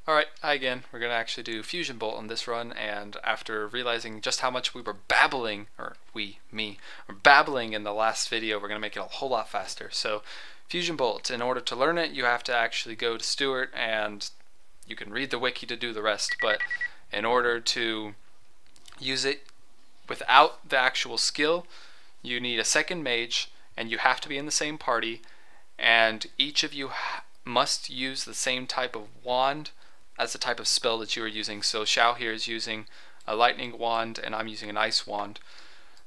Alright, hi again. We're going to actually do Fusion Bolt on this run, and after realizing just how much we were babbling, or me, were babbling in the last video, we're going to make it a whole lot faster. So, Fusion Bolt, in order to learn it, you have to actually go to Stewart, and you can read the wiki to do the rest, but in order to use it without the actual skill, you need a second mage, and you have to be in the same party, and each of you must use the same type of wand as the type of spell that you are using. So Xiao here is using a lightning wand and I'm using an ice wand.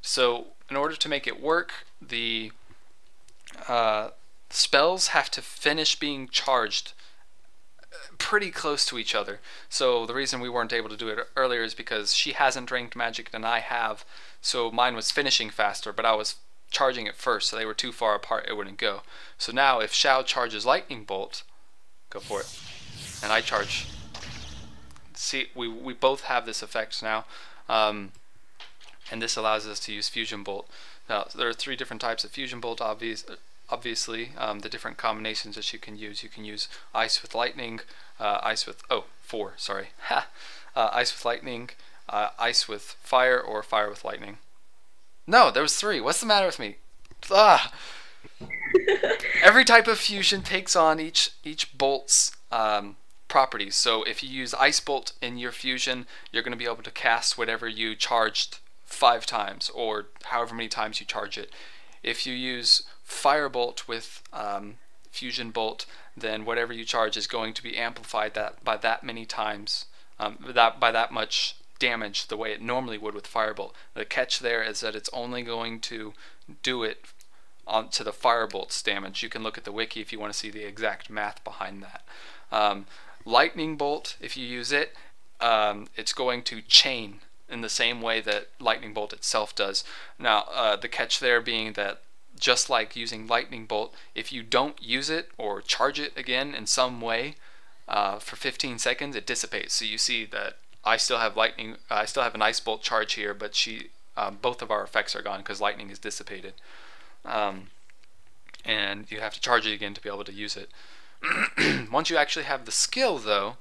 So in order to make it work, the spells have to finish being charged pretty close to each other. So the reason we weren't able to do it earlier is because she hasn't ranked magic and I have, so mine was finishing faster, but I was charging it first, so they were too far apart, it wouldn't go. So now if Xiao charges lightning bolt, go for it, and I charge. See, we both have this effect now, and this allows us to use Fusion Bolt. Now there are three different types of Fusion Bolt, obviously. The different combinations that you can use. You can use ice with lightning, four, sorry. Ice with lightning, ice with fire, or fire with lightning. No, there was three. What's the matter with me? Ah! Every type of fusion takes on each bolt's properties. So if you use Ice Bolt in your fusion, you're going to be able to cast whatever you charged 5 times, or however many times you charge it. If you use Firebolt with Fusion Bolt, then whatever you charge is going to be amplified by that many times, by that much damage, the way it normally would with Firebolt. The catch there is that it's only going to do it to the Firebolt's damage. You can look at the wiki if you want to see the exact math behind that. Lightning Bolt, if you use it, it's going to chain in the same way that Lightning Bolt itself does. Now, the catch there being that just like using Lightning Bolt, if you don't use it or charge it again in some way for 15 seconds, it dissipates. So you see that I still have an Ice Bolt charge here, but both of our effects are gone because lightning is dissipated. And you have to charge it again to be able to use it. Once you actually have the skill, though,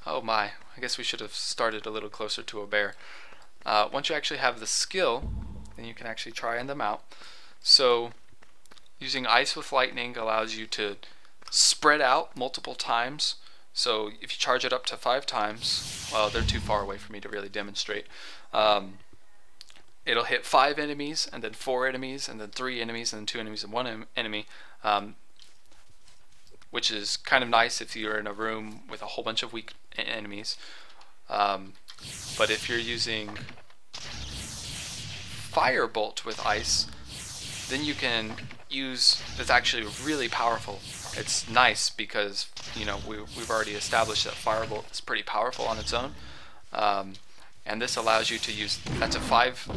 oh my, I guess we should have started a little closer to a bear. Once you actually have the skill, then you can actually try them out. So using ice with lightning allows you to spread out multiple times. So if you charge it up to 5 times, well, they're too far away for me to really demonstrate. It'll hit 5 enemies, and then 4 enemies, and then 3 enemies, and then 2 enemies and 1 enemy, which is kind of nice if you're in a room with a whole bunch of weak enemies. But if you're using Firebolt with ice, then you can use, it's actually really powerful. It's nice because, you know, we've already established that Firebolt is pretty powerful on its own, and this allows you to use, that's 5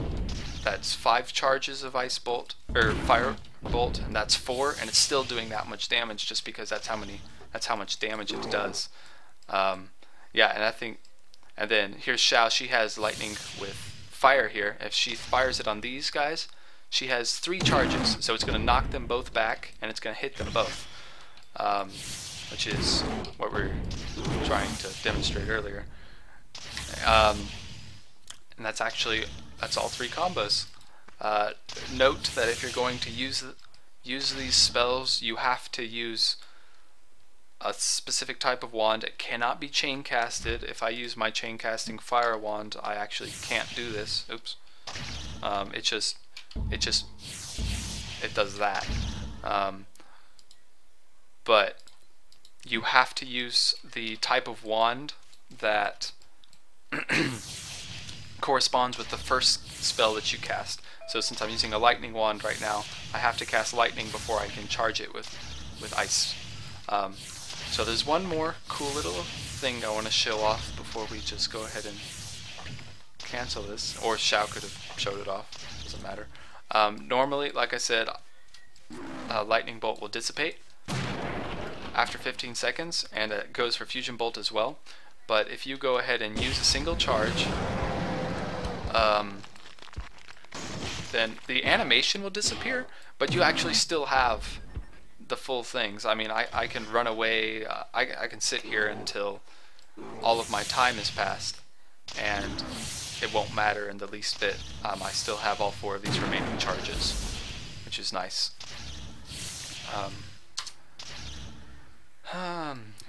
charges of Ice Bolt or Firebolt, and that's 4, and it's still doing that much damage just because that's how much damage it does. Yeah, and then here's Xiao. She has lightning with fire here. If she fires it on these guys, she has 3 charges, so it's going to knock them both back, and it's going to hit them both. Which is what we're trying to demonstrate earlier. And that's all 3 combos. Note that if you're going to use these spells, you have to use a specific type of wand. It cannot be chain casted. If I use my chain casting fire wand, I actually can't do this. Oops. It does that. But you have to use the type of wand that corresponds with the first spell that you cast. So since I'm using a lightning wand right now, I have to cast lightning before I can charge it with ice. So there's one more cool little thing I want to show off before we just go ahead and cancel this, or Xiao could have showed it off, doesn't matter. Normally, like I said, Lightning Bolt will dissipate after 15 seconds, and it goes for Fusion Bolt as well. But if you go ahead and use a single charge, then the animation will disappear, but you actually still have the full things. I mean, I can run away, I can sit here until all of my time has passed, and it won't matter in the least bit. I still have all 4 of these remaining charges, which is nice.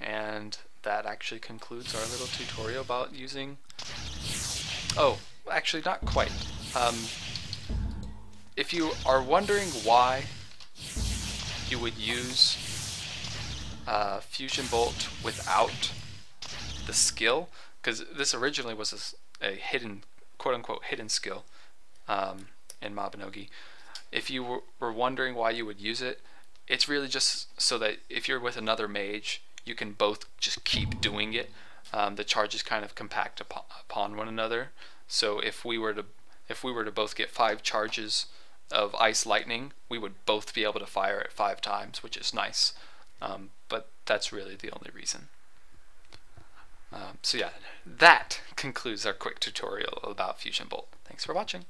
And that actually concludes our little tutorial about using... Oh, actually not quite. If you are wondering why you would use Fusion Bolt without the skill, because this originally was a hidden, quote-unquote hidden skill in Mabinogi. If you were wondering why you would use it, it's really just so that if you're with another mage, you can both just keep doing it. The charges kind of compact upon one another. So if we were to both get 5 charges of Ice Lightning, we would both be able to fire it 5 times, which is nice. But that's really the only reason. So yeah, that concludes our quick tutorial about Fusion Bolt. Thanks for watching.